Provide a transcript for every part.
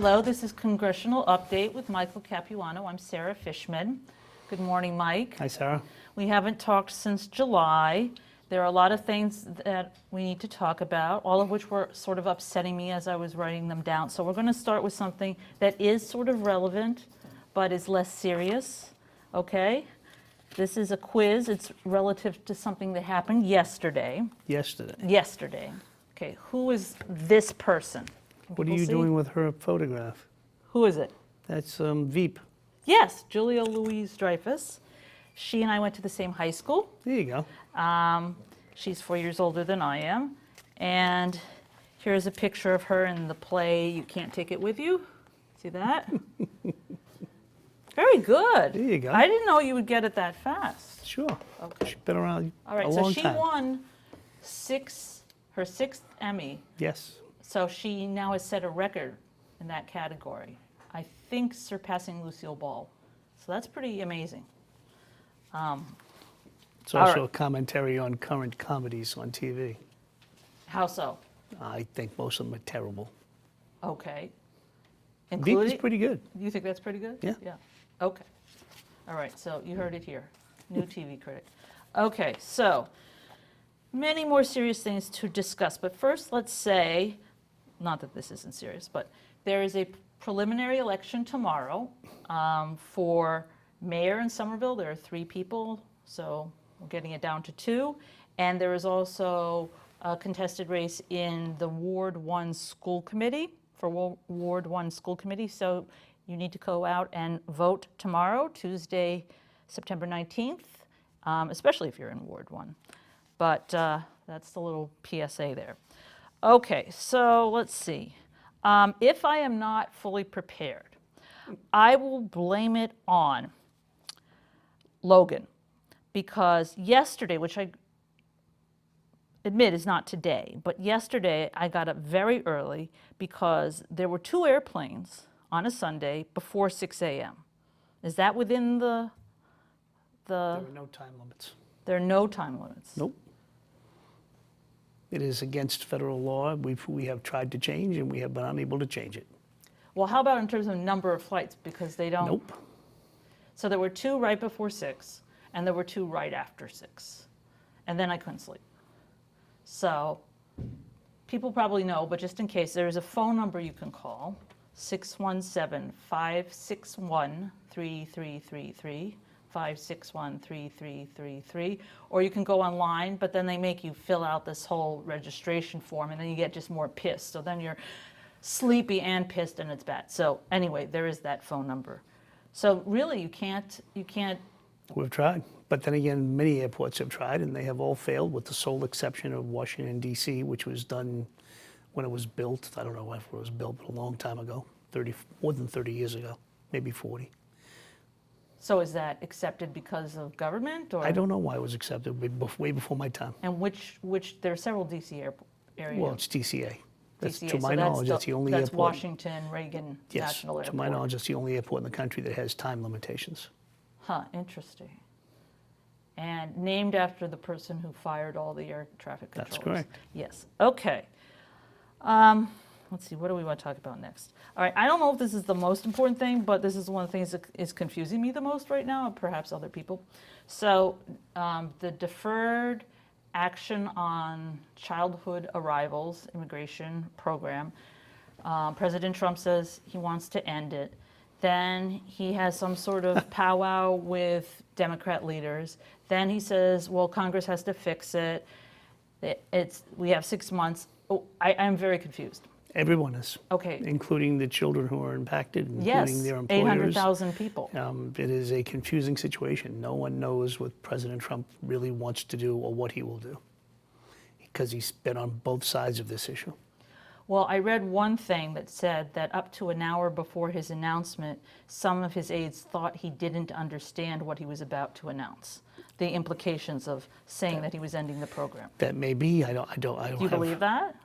Hello, this is Congressional Update with Michael Capuano. I'm Sarah Fishman. Good morning, Mike. Hi, Sarah. We haven't talked since July. There are a lot of things that we need to talk about, all of which were sort of upsetting me as I was writing them down. So we're going to start with something that is sort of relevant, but is less serious, okay? This is a quiz. It's relative to something that happened yesterday. Yesterday. Okay, who is this person? What are you doing with her photograph? Who is it? That's Veep. Yes, Julia Louis-Dreyfus. She and I went to the same high school. There you go. She's 4 years older than I am. And here's a picture of her in the play You Can't Take It With You. See that? Very good. There you go. I didn't know you would get it that fast. Sure. Okay. She's been around All right, a long time. So she won her sixth Emmy. Yes. So she now has set a record in that category, I think surpassing Lucille Ball. So that's pretty amazing. It's also a commentary on current comedies on TV. How so? I think most of them are terrible. Okay. Veep is pretty good. You think that's pretty good? Yeah. Yeah. Okay. All right, so you heard it here. New TV critic. Okay, so many more serious things to discuss. But first, let's say, not that this isn't serious, but there is a preliminary election tomorrow for mayor in Somerville. There are 3 people, so we're getting it down to 2. And there is also a contested race in the Ward 1 school committee, for Ward 1 school committee. So you need to go out and vote tomorrow, Tuesday, September 19th, especially if you're in Ward 1. But that's the little PSA there. Okay, so let's see. If I am not fully prepared, I will blame it on Logan, because yesterday, which I admit is not today, but yesterday I got up very early because there were 2 airplanes on a Sunday before 6 a.m. Is that within the... There are no time limits. There are no time limits? Nope. It is against federal law. We have tried to change, and we have been unable to change it. Well, how about in terms of number of flights? Because they don't... Nope. So there were 2 right before 6, and there were 2 right after 6. And then I couldn't sleep. So people probably know, but just in case, there is a phone number you can call, 617-561-3333, 561-3333, or you can go online, but then they make you fill out this whole registration form, and then you get just more pissed. So then you're sleepy and pissed, and it's bad. So anyway, there is that phone number. So really, you can't. We've tried. But then again, many airports have tried, and they have all failed, with the sole exception of Washington, D.C., which was done when it was built. I don't know when it was built, but a long time ago, more than 30 years ago, maybe 40. So is that accepted because of government? Or? I don't know why it was accepted, way before my time. And which there are several D.C. areas. Well, it's DCA. DCA. To my knowledge, that's the only airport. That's Washington, Reagan National Airport. To my knowledge, that's the only airport in the country that has time limitations. Huh, interesting. And named after the person who fired all the air traffic controllers. That's correct. Yes, okay. Let's see, what do we want to talk about next? All right, I don't know if this is the most important thing, but this is one of the things that is confusing me the most right now, and perhaps other people. So the Deferred Action on Childhood Arrivals immigration program, President Trump says he wants to end it. Then he has some sort of powwow with Democrat leaders. Then he says, well, Congress has to fix it. We have 6 months. Oh, I'm very confused. Everyone is. Okay. Including the children who are impacted, including their employers. 800,000 people. It is a confusing situation. No one knows what President Trump really wants to do or what he will do, because he's been on both sides of this issue. Well, I read one thing that said that up to an hour before his announcement, some of his aides thought he didn't understand what he was about to announce, the implications of saying that he was ending the program. That may be. I don't. Do you believe that?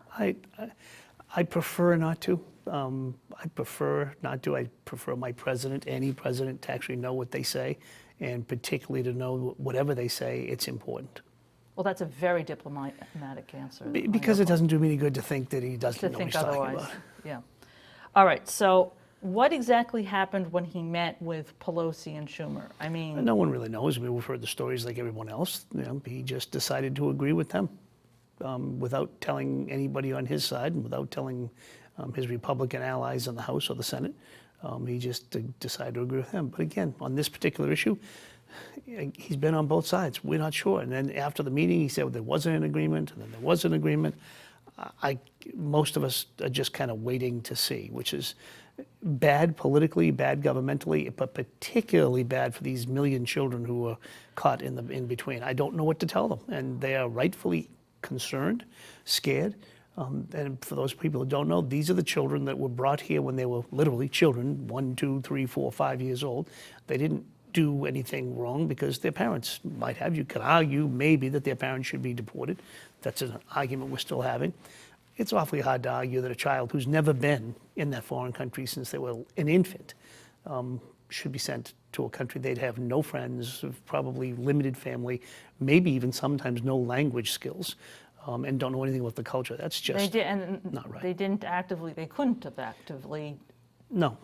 I prefer not to. I prefer not to. I prefer my president, any president, to actually know what they say, and particularly to know whatever they say, it's important. Well, that's a very diplomatic answer. Because it doesn't do me any good to think that he doesn't know what he's talking about. Yeah. All right, so what exactly happened when he met with Pelosi and Schumer? I mean, No one really knows. I mean, we've heard the stories like everyone else. He just decided to agree with them without telling anybody on his side and without telling his Republican allies in the House or the Senate. He just decided to agree with them. But again, on this particular issue, he's been on both sides. We're not sure. And then after the meeting, he said there wasn't an agreement, and then there was an agreement. Most of us are just kind of waiting to see, which is bad politically, bad governmentally, but particularly bad for these million children who are caught in between. I don't know what to tell them, and they are rightfully concerned, scared. And for those people who don't know, these are the children that were brought here when they were literally children, 1, 2, 3, 4, 5 years old. They didn't do anything wrong because their parents might have. You could argue maybe that their parents should be deported. That's an argument we're still having. It's awfully hard to argue that a child who's never been in that foreign country since they were an infant should be sent to a country they'd have no friends, probably limited family, maybe even sometimes no language skills, and don't know anything about the culture. That's just not right. They couldn't have actively No.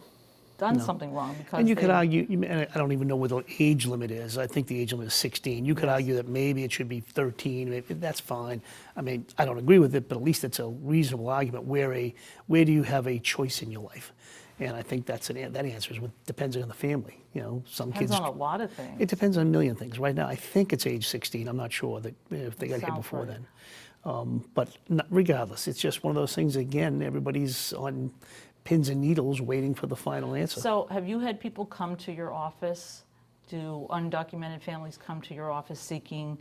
done something wrong because And you could argue, and I don't even know what the age limit is. I think the age limit is 16. You could argue that maybe it should be 13. Maybe, that's fine. I mean, I don't agree with it, but at least it's a reasonable argument. Where do you have a choice in your life? And I think that answer is depends on the family. Some depends kids. on a lot of things. It depends on a million things. Right now, I think it's age 16. I'm not sure that if they got here Sounds before right. then. But regardless, it's just one of those things. Again, everybody's on pins and needles waiting for the final answer. So have you had people come to your office, do undocumented families come to your office seeking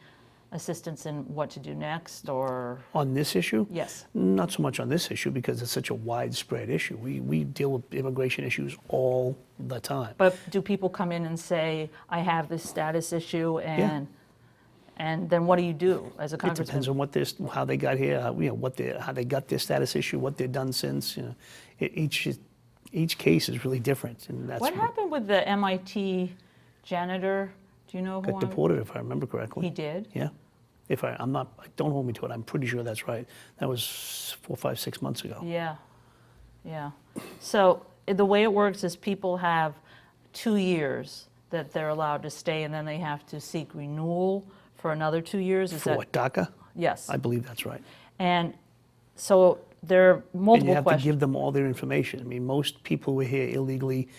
assistance in what to do next, or? On this issue? Yes. Not so much on this issue because it's such a widespread issue. We deal with immigration issues all the time. But do people come in and say, I have this status issue, and then what do you do as a It congressman? depends on how they got here, how they got their status issue, what they've done since. Each case is really different, and that's What happened with the MIT janitor? Do you know who got deported, if I remember correctly. He did? Yeah. Don't hold me to it. I'm pretty sure that's right. That was 4, 5, 6 months ago. Yeah, yeah. So the way it works is people have 2 years that they're allowed to stay, and then they have to seek renewal for another 2 years. For what, DACA? Yes. I believe that's right. And so there are multiple And you have questions. to give them all their information. I mean, most people who are here illegally,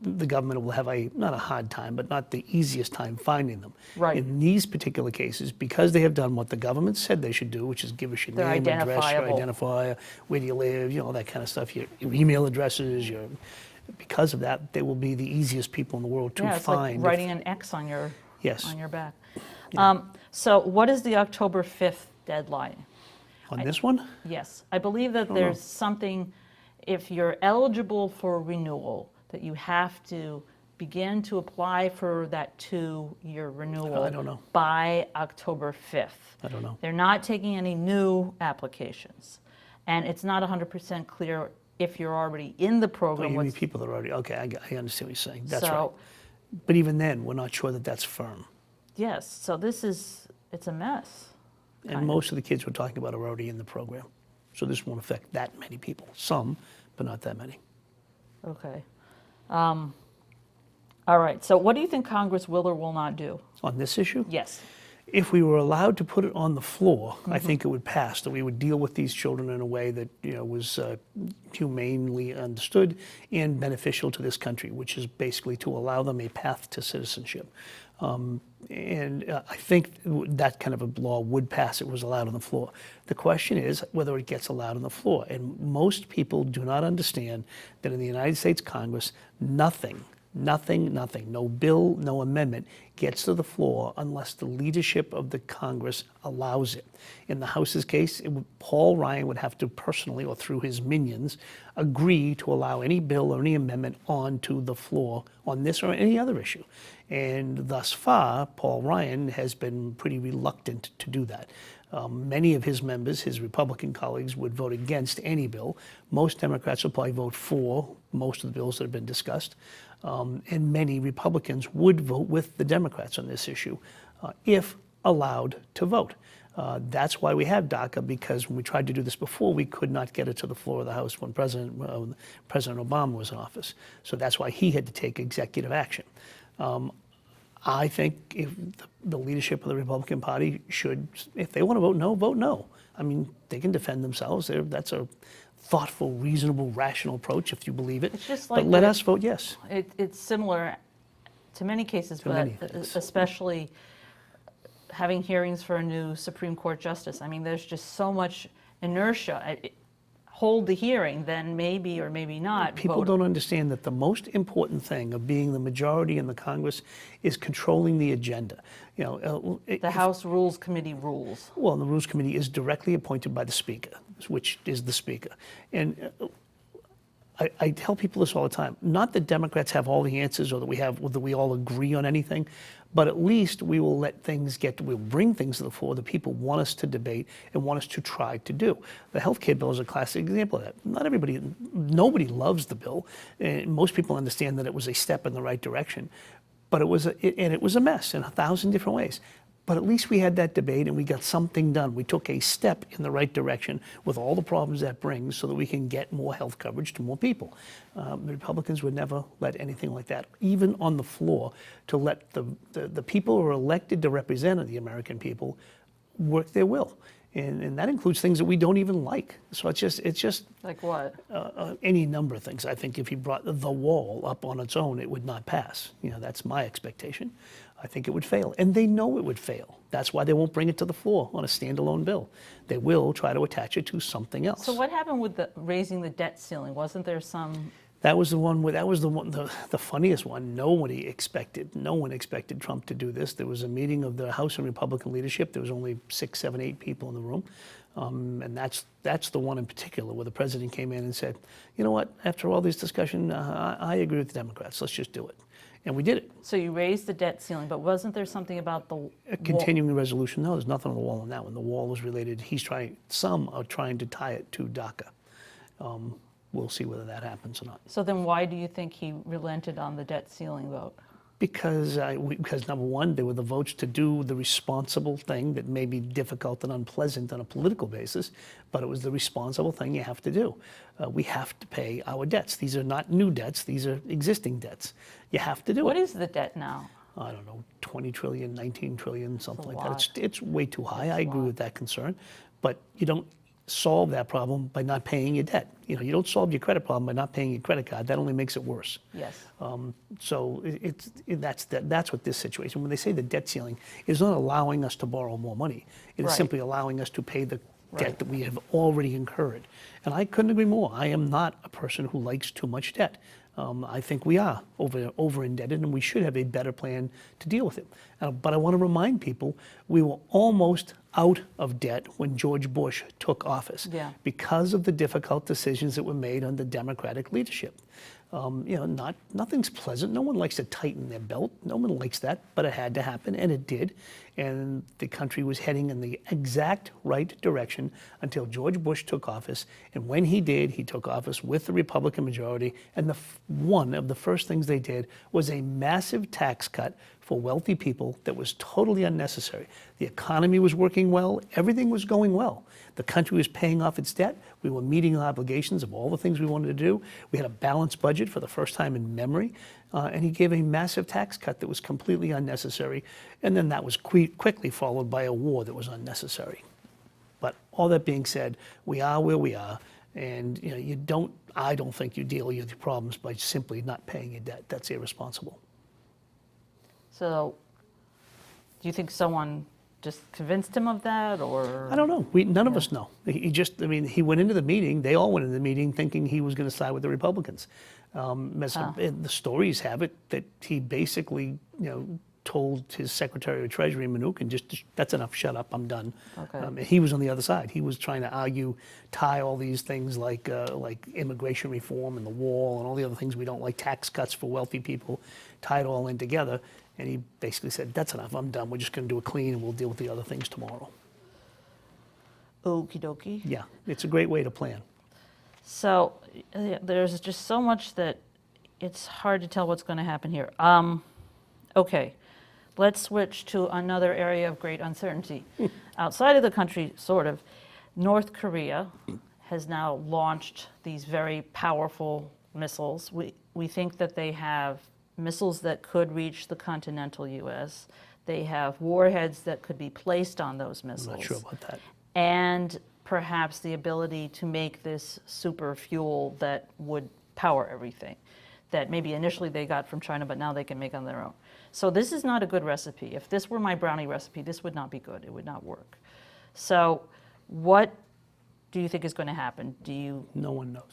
the government will have not a hard time, but not the easiest time finding them. Right. In these particular cases, because they have done what the government said they should do, which is give us your They're name, address, your identifiable. identifier, where do you live, all that kind of stuff, your email addresses, because of that, they will be the easiest people in the world to Yeah, it's find. like writing an X on your Yes. back. So what is the October 5th deadline? On this one? Yes, I believe that there's something, if you're eligible for renewal, that you have to begin to apply for that 2-year renewal I don't know. by October 5th. I don't know. They're not taking any new applications. And it's not 100% clear if you're already in the Oh, program. you mean what's- people that are already, okay, I understand what you're saying. That's So- right. But even then, we're not sure that that's firm. Yes, so it's a mess. And most of the kids we're talking about are already in the program. So this won't affect that many people. Some, but not that many. Okay. All right, so what do you think Congress will or will not do? On this issue, Yes. if we were allowed to put it on the floor, I think it would pass, that we would deal with these children in a way that was humanely understood and beneficial to this country, which is basically to allow them a path to citizenship. I think that kind of a law would pass. It was allowed on the floor. The question is whether it gets allowed on the floor. And most people do not understand that in the United States Congress, nothing, no bill, no amendment gets to the floor unless the leadership of the Congress allows it. In the House's case, Paul Ryan would have to personally, or through his minions, agree to allow any bill or any amendment onto the floor on this or any other issue. And thus far, Paul Ryan has been pretty reluctant to do that. Many of his members, his Republican colleagues, would vote against any bill. Most Democrats will probably vote for most of the bills that have been discussed. And many Republicans would vote with the Democrats on this issue if allowed to vote. That's why we have DACA, because when we tried to do this before, we could not get it to the floor of the House when President Obama was in office. So that's why he had to take executive action. I think if the leadership of the Republican Party should, if they want to vote no, vote no. I mean, they can defend themselves. That's a thoughtful, reasonable, rational approach if you believe it. It's just but like let us vote yes. It's similar to many cases, To but many things. especially having hearings for a new Supreme Court justice. I mean, there's just so much inertia. Hold the hearing, then maybe or maybe not. People don't understand that the most important thing of being the majority in the Congress is controlling the agenda. You know, The House Rules Committee rules. well, the Rules Committee is directly appointed by the Speaker, which is the Speaker. And I tell people this all the time. Not that Democrats have all the answers or that we all agree on anything, but at least we will we'll bring things to the floor that people want us to debate and want us to try to do. The health care bill is a classic example of that. Nobody loves the bill, and most people understand that it was a step in the right direction, but it was a mess in 1,000 different ways. But at least we had that debate and we got something done. We took a step in the right direction with all the problems that brings so that we can get more health coverage to more people. The Republicans would never let anything like that, even on the floor, to let the people who are elected to represent the American people work their will. And that includes things that we don't even like. So it's just Like what? any number of things. I think if you brought the wall up on its own, it would not pass. You know, that's my expectation. I think it would fail. And they know it would fail. That's why they won't bring it to the floor on a standalone bill. They will try to attach it to something else. So what happened with raising the debt ceiling? Wasn't there some? That was the funniest one. No one expected Trump to do this. There was a meeting of the House and Republican leadership. There was only 6, 7, 8 people in the room. And that's the one in particular where the president came in and said, you know what, after all this discussion, I agree with the Democrats. Let's just do it. And we did it. So you raised the debt ceiling, but wasn't there something about the A continuing resolution? No, there's nothing on the wall on that one. The wall was related. Some are trying to tie it to DACA. We'll see whether that happens or not. So then why do you think he relented on the debt ceiling vote? Because number one, there were the votes to do the responsible thing that may be difficult and unpleasant on a political basis, but it was the responsible thing you have to do. We have to pay our debts. These are not new debts. These are existing debts. You have to do it. What is the debt now? I don't know, 20 trillion, 19 trillion, something like lot. that. It's way too high. I a agree lot. with that concern. But you don't solve that problem by not paying your debt. You know, you don't solve your credit problem by not paying your credit card. That only makes it worse. Yes. So that's what this situation, when they say the debt ceiling, is not allowing us to borrow more money. It is Right. simply allowing us to pay the Right. debt that we have already incurred. And I couldn't agree more. I am not a person who likes too much debt. I think we are over indebted, and we should have a better plan to deal with it. But I want to remind people, we were almost out of debt when George Bush took office because of the difficult decisions that were made under Democratic leadership. Nothing's pleasant. No one likes to tighten their belt. No one likes that, but it had to happen, and it did. And the country was heading in the exact right direction until George Bush took office. And when he did, he took office with the Republican majority. And one of the first things they did was a massive tax cut for wealthy people that was totally unnecessary. The economy was working well. Everything was going well. The country was paying off its debt. We were meeting our obligations of all the things we wanted to do. We had a balanced budget for the first time in memory. And he gave a massive tax cut that was completely unnecessary. And then that was quickly followed by a war that was unnecessary. But all that being said, we are where we are. And I don't think you deal with your problems by simply not paying your debt. That's irresponsible. So do you think someone just convinced him of that, or? I don't know. None of us know. He went into the meeting, they all went into the meeting thinking he was going to side with the Republicans. The stories have it that he basically, told his Secretary of Treasury, Mnuchin, just that's enough, shut up, I'm done. Okay. He was on the other side. He was trying to tie all these things like immigration reform and the wall and all the other things we don't like, tax cuts for wealthy people, tie it all in together. And he basically said, that's enough, I'm done. We're just going to do it clean and we'll deal with the other things tomorrow. Okie dokie. Yeah, it's a great way to plan. So there's just so much that it's hard to tell what's going to happen here. Okay, let's switch to another area of great uncertainty. Outside of the country, sort of, North Korea has now launched these very powerful missiles. We think that they have missiles that could reach the continental U.S. They have warheads that could be placed on those missiles. I'm not sure about that. And perhaps the ability to make this super fuel that would power everything, that maybe initially they got from China, but now they can make on their own. So this is not a good recipe. If this were my brownie recipe, this would not be good. It would not work. So what do you think is going to happen? No one knows.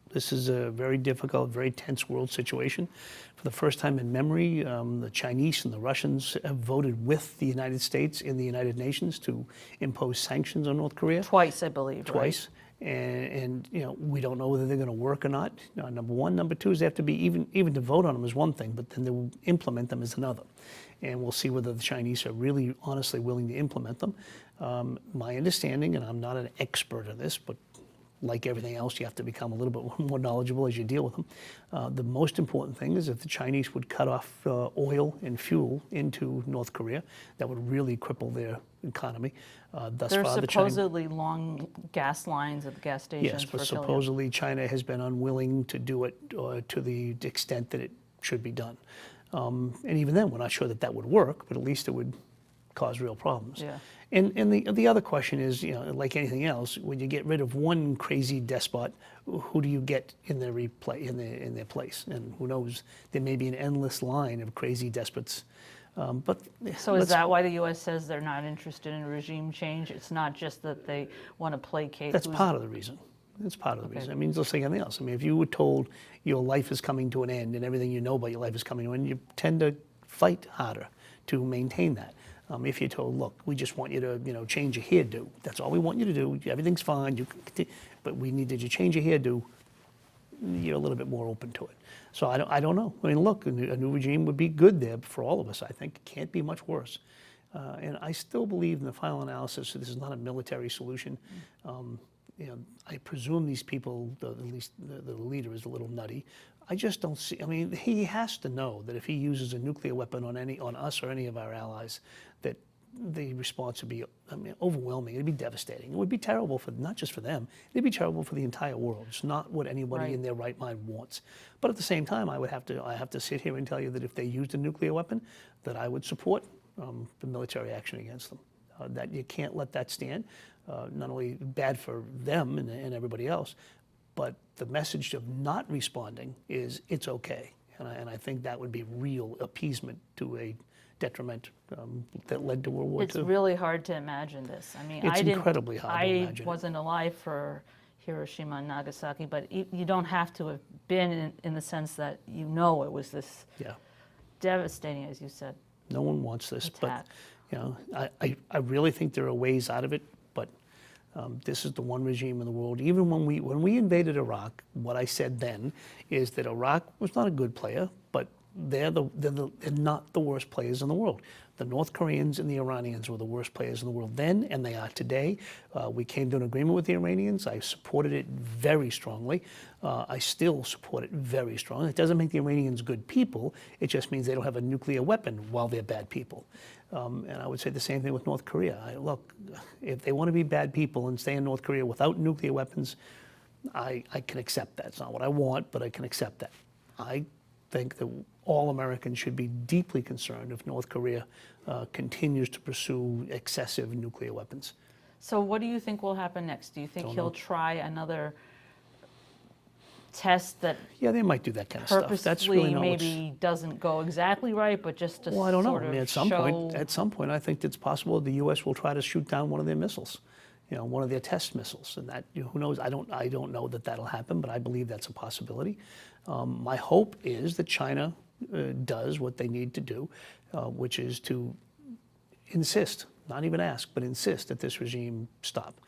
This is a very difficult, very tense world situation. For the first time in memory, the Chinese and the Russians have voted with the United States in the United Nations to impose sanctions on North Korea. Twice, I believe. Twice. Right? And we don't know whether they're going to work or not. Number one. Number two is they have to be, even to vote on them is one thing, but then to implement them is another. And we'll see whether the Chinese are really honestly willing to implement them. My understanding, and I'm not an expert in this, but like everything else, you have to become a little bit more knowledgeable as you deal with them. The most important thing is if the Chinese would cut off oil and fuel into North Korea, that would really cripple their economy. Thus There's far, supposedly long gas lines at the gas stations. yes, but for supposedly China has been unwilling to do it to the extent that it should be done. And even then, we're not sure that that would work, but at least it would cause real problems. Yeah. And the other question is, like anything else, when you get rid of one crazy despot, who do you get in their place? And who knows? There may be an endless line of crazy despots. So is that why the U.S. says they're not interested in regime change? It's not just that they want to placate. That's part of the reason. That's part of the reason. I mean, just like anything else. I mean, if you were told your life is coming to an end and everything you know about your life is coming to an end, you tend to fight harder to maintain that. If you're told, look, we just want you to, change your hairdo. That's all we want you to do. Everything's fine. You can continue, but we need that you change your hairdo. You're a little bit more open to it. So I don't know. I mean, look, a new regime would be good there for all of us. I think it can't be much worse. And I still believe in the final analysis that this is not a military solution. I presume these people, at least the leader, is a little nutty. I just don't see. I mean, he has to know that if he uses a nuclear weapon on us or any of our allies, that the response would be, overwhelming. It'd be devastating. It would be terrible for not just for them. It'd be terrible for the entire world. It's not what anybody in their right mind wants. But at the same time, I have to sit here and tell you that if they used a nuclear weapon, that I would support the military action against them. That you can't let that stand. Not only bad for them and everybody else, but the message of not responding is it's okay. And I think that would be real appeasement to a detriment that led to World War II. It's really hard to imagine this. I mean, it's incredibly hard to imagine. I wasn't alive for Hiroshima and Nagasaki, but you don't have to have been in the sense that it was this devastating, as you said. No one wants this, attack. But I really think there are ways out of it. But this is the one regime in the world. Even when we invaded Iraq, what I said then is that Iraq was not a good player, but they're not the worst players in the world. The North Koreans and the Iranians were the worst players in the world then, and they are today. We came to an agreement with the Iranians. I supported it very strongly. I still support it very strongly. It doesn't make the Iranians good people. It just means they don't have a nuclear weapon while they're bad people. And I would say the same thing with North Korea. Look, if they want to be bad people and stay in North Korea without nuclear weapons, I can accept that. It's not what I want, but I can accept that. I think that all Americans should be deeply concerned if North Korea continues to pursue excessive nuclear weapons. So what do you think will happen next? Do you think he'll try another test that they might do that kind of stuff. That's really not maybe doesn't go exactly right, but just to I don't know. sort of at some point, I think it's possible the U.S. will try to shoot down one of their missiles, one of their test missiles, and that who knows? I don't know that that'll happen, but I believe that's a possibility. My hope is that China does what they need to do, which is to insist, not even ask, but insist that this regime stop.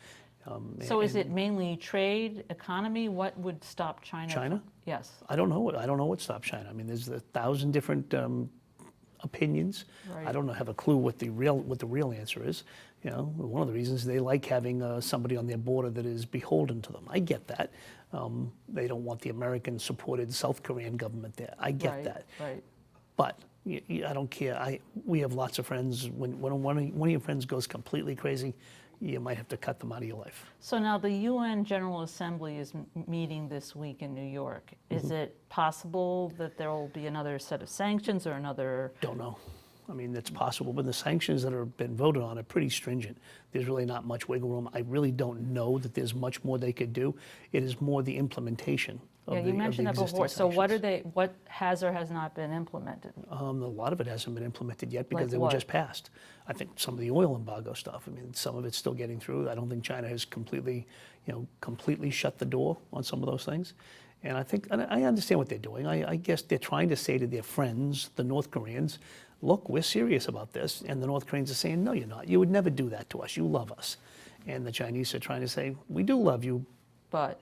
So is it mainly trade, economy? What would stop China? China? Yes. I don't know what stops China. I mean, there's 1,000 different opinions. Right. I don't have a clue what the real answer is. One of the reasons they like having somebody on their border that is beholden to them. I get that. They don't want the American-supported South Korean government there. I get that. Right. But I don't care. We have lots of friends. When one of your friends goes completely crazy, you might have to cut them out of your life. So now the UN General Assembly is meeting this week in New York. Is it possible that there will be another set of sanctions or another? Don't know. I mean, it's possible, but the sanctions that have been voted on are pretty stringent. There's really not much wiggle room. I really don't know that there's much more they could do. It is more the implementation of Yeah, the you mentioned that existing before. So what sanctions. what has or has not been implemented? A lot of it hasn't been implemented yet because Like they were what? just passed. I think some of the oil embargo stuff, I mean, some of it's still getting through. I don't think China has completely shut the door on some of those things. And I understand what they're doing. I guess they're trying to say to their friends, the North Koreans, look, we're serious about this. And the North Koreans are saying, no, you're not. You would never do that to us. You love us. And the Chinese are trying to say, we do love you, But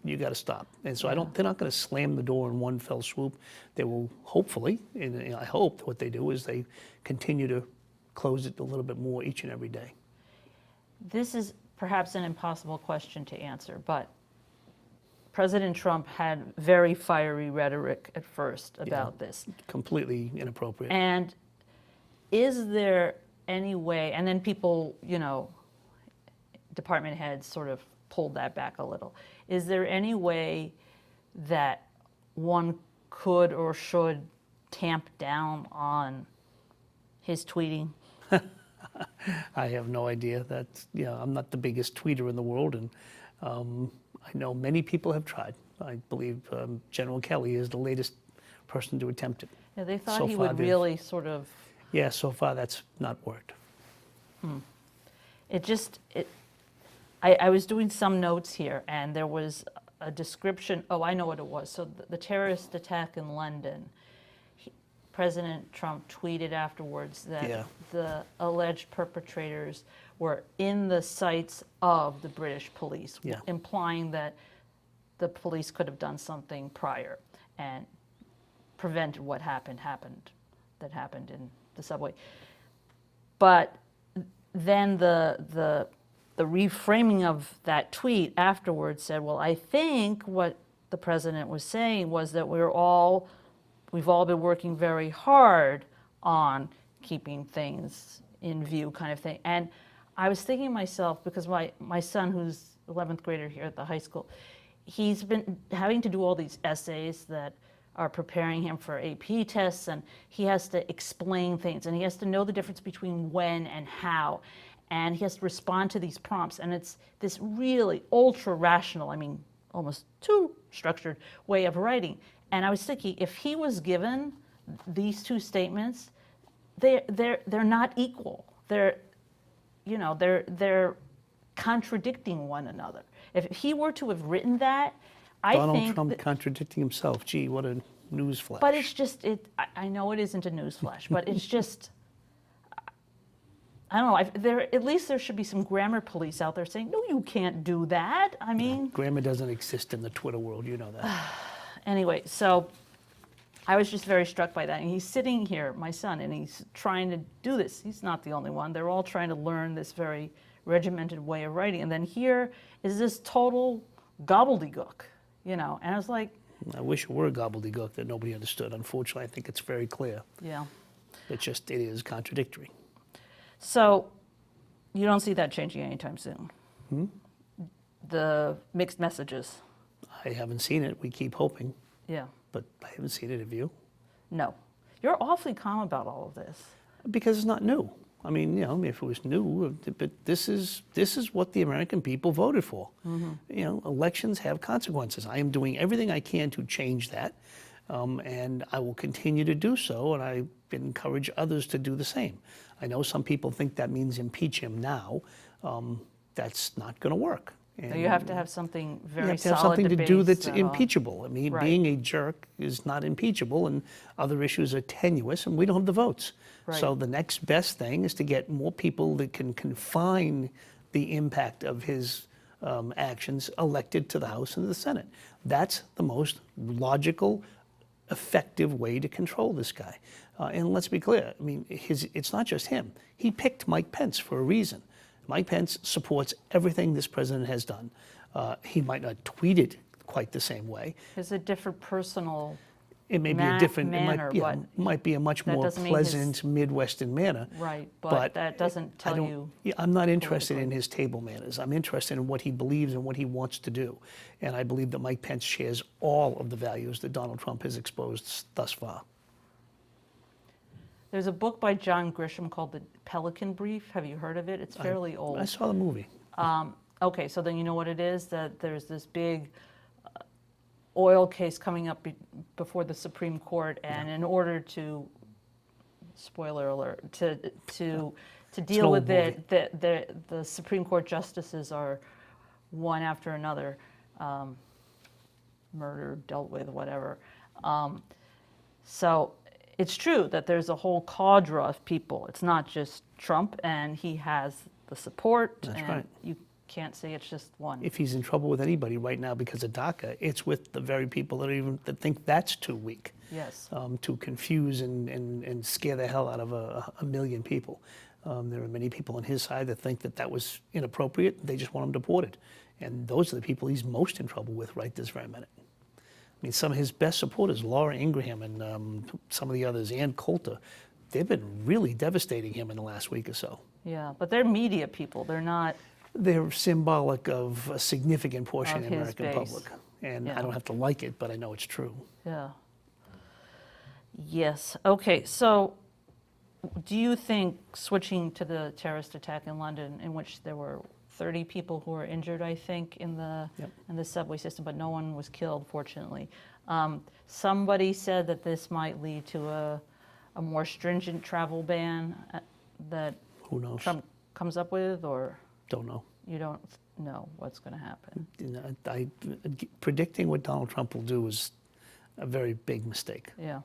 you got to stop. And so Yeah. they're not going to slam the door in one fell swoop. They will hopefully, and I hope what they do is they continue to close it a little bit more each and every day. this is perhaps an impossible question to answer, but President Trump had very fiery rhetoric at first about this. Completely inappropriate. And is there any way, and then people, department heads sort of pulled that back a little. Is there any way that one could or should tamp down on his tweeting? I have no idea. I'm not the biggest tweeter in the world, and I know many people have tried. I believe General Kelly is the latest person to attempt it. Yeah, they thought So he far would they've- really sort of. Yeah, so far that's not worked. I was doing some notes here, and there was a description. Oh, I know what it was. So the terrorist attack in London, President Trump tweeted afterwards that Yeah. the alleged perpetrators were in the sights of the British police, Yeah. implying that the police could have done something prior and prevented what happened in the subway. But then the reframing of that tweet afterwards said, well, I think what the president was saying was that we've all been working very hard on keeping things in view, kind of thing. And I was thinking to myself, because my son, who's 11th grader here at the high school, he's been having to do all these essays that are preparing him for AP tests, and he has to explain things, and he has to know the difference between when and how, and he has to respond to these prompts, and it's this really ultra rational, I mean, almost too structured way of writing. And I was thinking, if he was given these two statements, they're not equal. They're contradicting one another. If he were to have written that, I Donald think Trump that, contradicting himself. Gee, what a newsflash. but it's just I know it isn't a newsflash, but it's just I don't know. At least there should be some grammar police out there saying, no, you can't do that. I mean, Grammar doesn't exist in the Twitter world, you know that. anyway, so I was just very struck by that. And he's sitting here, my son, and he's trying to do this. He's not the only one. They're all trying to learn this very regimented way of writing. And then here is this total gobbledygook, And I was like, I wish it were a gobbledygook that nobody understood. Unfortunately, I think it's very clear. yeah. It is contradictory. So you don't see that changing anytime soon? The mixed messages? I haven't seen it. We keep hoping, Yeah. but I haven't seen it. Have you? No. You're awfully calm about all of this. Because it's not new. I mean, if it was new, but this is what the American people voted for. Elections have consequences. I am doing everything I can to change that, and I will continue to do so, and I encourage others to do the same. I know some people think that means impeach him now. That's not going to work. And You have to have something very you have to have solid something to do that's base, impeachable. I mean, Right. being a jerk is not impeachable, and other issues are tenuous, and we don't have the votes. So Right. the next best thing is to get more people that can confine the impact of his actions elected to the House and the Senate. That's the most logical, effective way to control this guy. And let's be clear, I mean, it's not just him. He picked Mike Pence for a reason. Mike Pence supports everything this president has done. He might not tweet it quite the same way. It's a different personal It may be a different, manner, but might be a much that more doesn't mean his- pleasant Midwestern manner. right, but but that doesn't I tell don't, you. yeah, I'm not interested in politically. his table manners. I'm interested in what he believes and what he wants to do. And I believe that Mike Pence shares all of the values that Donald Trump has exposed thus far. There's a book by John Grisham called The Pelican Brief. Have you heard of it? It's fairly old. I saw the movie. Okay, so then you know what it is? That there's this big oil case coming up before the Supreme Court, and in order to, spoiler alert, to deal an with old it, the Supreme Court justices are one after another murdered, dealt with, whatever. So it's true that there's a whole cadre of people. It's not just Trump, and he has the support. That's and right. You can't say it's just one. If he's in trouble with anybody right now because of DACA, it's with the very people that think that's too weak. Yes. To confuse and scare the hell out of a million people. There are many people on his side that think that that was inappropriate. They just want him deported. And those are the people he's most in trouble with right this very minute. I mean, some of his best supporters, Laura Ingraham and some of the others, Ann Coulter, they've been really devastating him in the last week or so. Yeah, but they're media people. They're not. They're symbolic of a significant portion Of of the his American base. public. And Yeah. I don't have to like it, but I know it's true. Yeah. Yes. Okay. So, do you think switching to the terrorist attack in London, in which there were 30 people who were injured, I think, in the Yep. subway system, but no one was killed, fortunately. Somebody said that this might lead to a more stringent travel ban that Who knows? Trump comes up with, or Don't know. you don't know what's going to happen? You know, predicting what Donald Trump will do is a very big mistake. Yeah.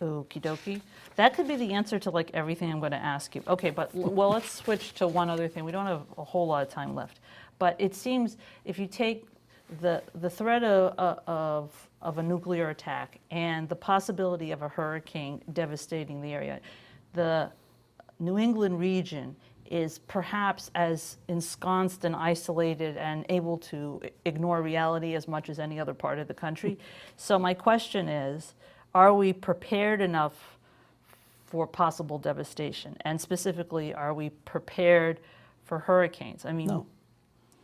Okie dokie. That could be the answer to like everything I'm going to ask you. Okay, but well, let's switch to one other thing. We don't have a whole lot of time left, but it seems if you take the threat of a nuclear attack and the possibility of a hurricane devastating the area, the New England region is perhaps as ensconced and isolated and able to ignore reality as much as any other part of the country. So my question is, are we prepared enough for possible devastation? And specifically, are we prepared for hurricanes? I mean, No.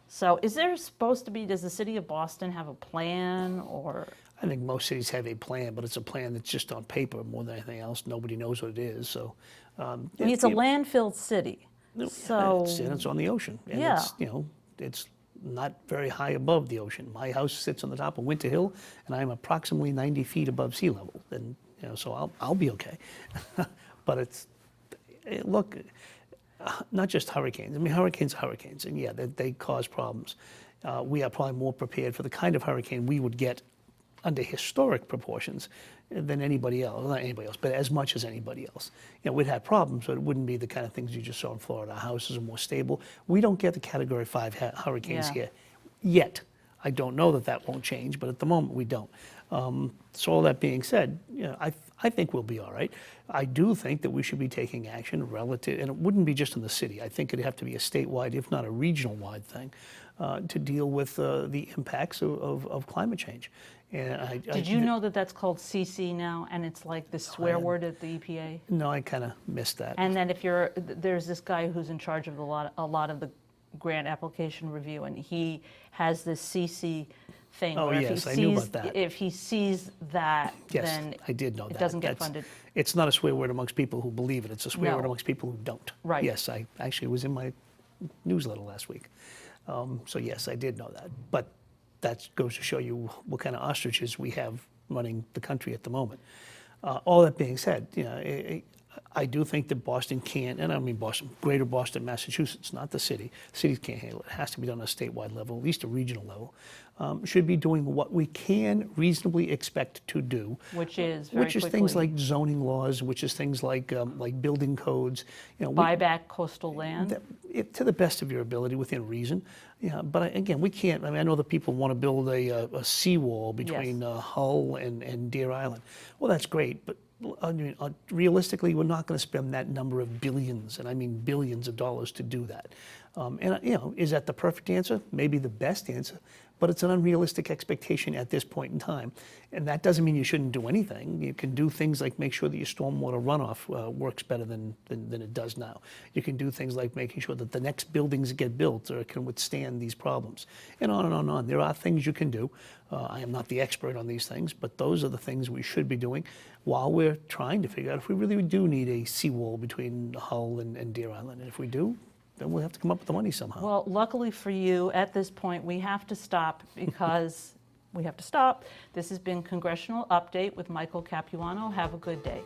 So is there supposed to be, does the city of Boston have a plan, or? I think most cities have a plan, but it's a plan that's just on paper more than anything else. Nobody knows what it is. So, I mean, it's a landfill city. So, it's on the ocean. And Yeah. it's, it's not very high above the ocean. My house sits on the top of Winter Hill, and I'm approximately 90 feet above sea level. And, so I'll be okay. But look, not just hurricanes. I mean, hurricanes are hurricanes, and yeah, they cause problems. We are probably more prepared for the kind of hurricane we would get under historic proportions than anybody else, not anybody else, but as much as anybody else. We'd have problems, but it wouldn't be the kind of things you just saw in Florida. Our houses are more stable. We don't get the Category 5 hurricanes Yeah. here yet. I don't know that won't change, but at the moment we don't. So all that being said, I think we'll be all right. I do think that we should be taking action relative, and it wouldn't be just in the city. I think it'd have to be a statewide, if not a regional-wide thing, to deal with the impacts of climate change. And did you know that that's called CC now, and it's like the swear word at the EPA? No, I kind of missed that. And then there's this guy who's in charge of a lot of the grant application review, and he has this CC thing. Oh, where yes, I knew about that. If he sees that, Yes, then I did know that. it doesn't get That's- funded. It's not a swear word amongst people who believe it. It's a swear No. word amongst people who don't. Right. Yes, I actually was in my newsletter last week. So yes, I did know that. But that goes to show you what kind of ostriches we have running the country at the moment. All that being said, I do think that Boston can, and I mean Boston, greater Boston, Massachusetts, not the city. Cities can't handle it. It has to be done on a statewide level, at least a regional level. Should be doing what we can reasonably expect to do. Which is very Which is quickly things like zoning laws, which is things like building codes. buy back coastal land. To the best of your ability, within reason. Yeah, but again, we can't. I mean, I know that people want to build a seawall between Hull and Deer Island. Well, that's great, but I mean, realistically, we're not going to spend that number of billions, and I mean billions of dollars to do that. And is that the perfect answer? Maybe the best answer, but it's an unrealistic expectation at this point in time. And that doesn't mean you shouldn't do anything. You can do things like make sure that your stormwater runoff works better than it does now. You can do things like making sure that the next buildings that get built can withstand these problems, and on and on and on. There are things you can do. I am not the expert on these things, but those are the things we should be doing while we're trying to figure out if we really do need a seawall between Hull and Deer Island. And if we do, then we'll have to come up with the money somehow. Well, luckily for you, at this point, we have to stop because we have to stop. This has been Congressional Update with Michael Capuano. Have a good day.